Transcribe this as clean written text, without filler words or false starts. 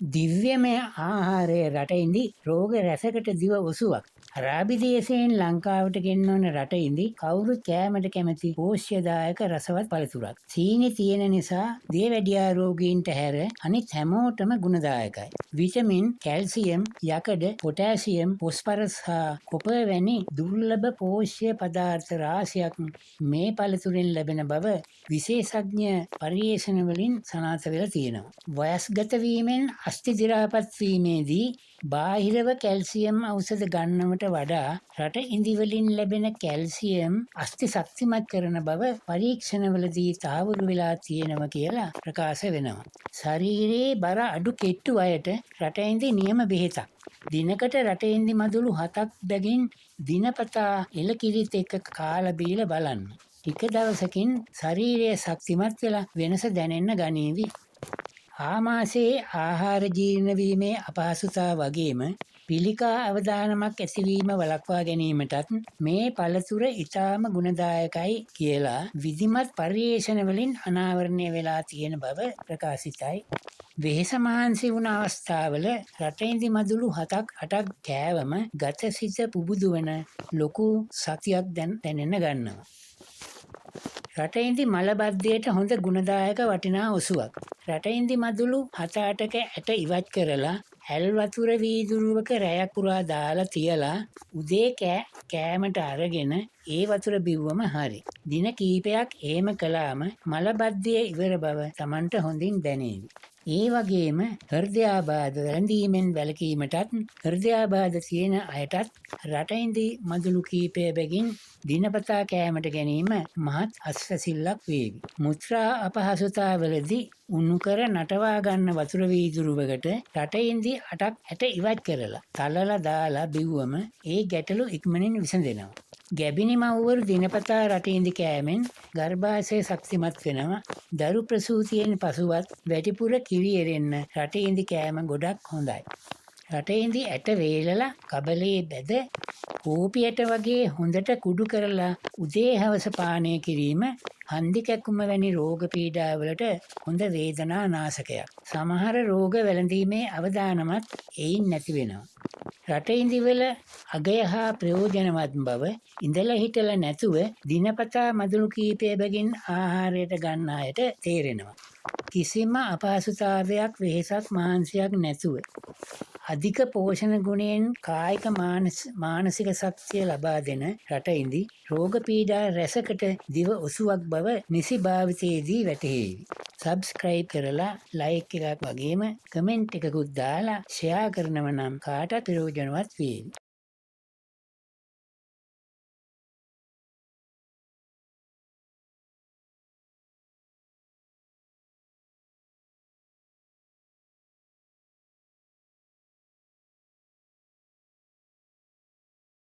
දිව්‍යමය ආහාරය රටඉඳි රෝග රැසකට දිව ඔසුවක්. අරාබි දේශයෙන් ලංකාවට ගෙන්වන රටඉඳි කවුරුත් කෑමට කැමති පෝෂ්‍යදායක රසවත් පළතුරක්. සීනි තියෙන නිසා දියවැඩියා රෝගීන්ට හැර අනිත් හැමෝටම ගුණදායකයි. විටමින්, කැල්සියම්, යකඩ, පොටෑසියම්, ෆොස්ෆරස් හා කොපර් වැනි දුර්ලභ පෝෂ්‍ය පදාර්ථ රාශියක් මේ පළතුරෙන් ලැබෙන බව විශේෂඥ පර්යේෂණ වලින් සනාථ වෙලා තියෙනවා. වයස්ගත වීමෙන් අස්ථි දිරාපත් වීමේදී බාහිරව කැල්සියම් ඖෂධ ගන්නවට වඩා රට ඉඳි වලින් ලැබෙන කැල්සියම් අස්ථි ශක්තිමත් කරන බව පරීක්ෂණවලදී තාවුරු වෙලා තියෙනවා කියලා ප්‍රකාශ වෙනවා. ශරීරයේ බර අඩු කෙට්ටු අයට රටඉඳි නියම බෙහෙතක්. දිනකට රටඉඳි මදුළු 7ක් බැගින් දිනපතා එළකිරිත් එක්ක කාලා බීලා බලන්න. ටික දවසකින් ශරීරය ශක්තිමත් වෙලා වෙනස දැනෙන්න ගනීවි. ආමාශයේ ආහාර ජීර්ණ වීමේ අපහසුතාව වගේම පිළිකා අවදානමක් ඇතිවීම වළක්වා ගැනීමටත් මේ පළතුර ඉතාම ගුණදායකයි කියලා විධිමත් පර්යේෂණ වලින් අනාවරණය වෙලා තියෙන බව ප්‍රකාශිතයි. වෙහෙස මහන්සි වුණ අවස්ථාවල රටඉඳි මදුළු 7ක් 8ක් කෑවම ගතසිත පුබුදුවන ලොකු සතියක් දැනෙන්න ගන්නවා. රටඉඳි මලබද්ධයට හොඳ ගුණදායක වටිනා ඔසුවක්. රටඉඳි මදුළු 7-8ක ඇට ඉවත් කරලා ඇල් වතුර වීදුරුවක රැයක් පුරා දාලා තියලා උදේ කෑමට අරගෙන ඒ වතුර බිව්වම හරි. දින කීපයක් එහෙම කළාම මලබද්ධය ඉවර බව Tamanට හොඳින් දැනේවි. ඒ වගේම හෘදයාබාධ වැළඳීමෙන් වැළකීමටත් හෘදයාබාධ තියෙන අයටත් රටඉඳි මදුළු කීපය බැගින් දිනපතා කෑමට ගැනීම මහත් අස්වැසිල්ලක් වේවි. මුත්‍රා අපහසුතාවලදී උණු කර නටවා ගන්න වතුර වීදුරුවකට රටඉඳි 8ක් ඇට ඉවත් කරලා තලලා දාලා බිව්වම ඒ ගැටලු ඉක්මනින් විසඳෙනවා. ගැබිණි මව්වරු දිනපතා රටඉඳි කෑමෙන් ගර්භාෂය ශක්තිමත් වෙනවා. දරු ප්‍රසූතියෙන් පසුවත් වැඩිපුර කිරි එරෙන්න රටඉඳි කෑම ගොඩක් හොඳයි. රටඉඳි ඇට වේලලා කබලේ බැද කෝපි ඇට වගේ හොඳට කුඩු කරලා උදේ හවස පානය කිරීම හන්දි කැක්කුම වැනි රෝග පීඩාවලට හොඳ වේදනා නාශකයක්. සමහර රෝග වැළඳීමේ අවදානමත් එයින් නැති වෙනවා. රටඉඳි වල අගය හා ප්‍රයෝජනවත් බව ඉඳලා හිටලා නැතුව දිනපතා මදුළු කීපය බැගින් ආහාරයට ගන්න අයට තේරෙනවා. කිසිම අපහසුතාවයක් වෙහෙසක් මහන්සියක් නැතුව අධික පෝෂණ ගුණයෙන් කායික මානසික ශක්තිය ලබා දෙන රටඉඳි රෝග පීඩා රැසකට දිව ඔසුවක් බව නිසි භාවිතයේදී වැටහේවි. සබ්ස්ක්‍රයිබ් කරලා ලයික් එකක් වගේම කමෙන්ට් එකකුත් දාලා ෂෙයා කරනව නම් කාටත් ප්‍රයෝජනවත් වේවි.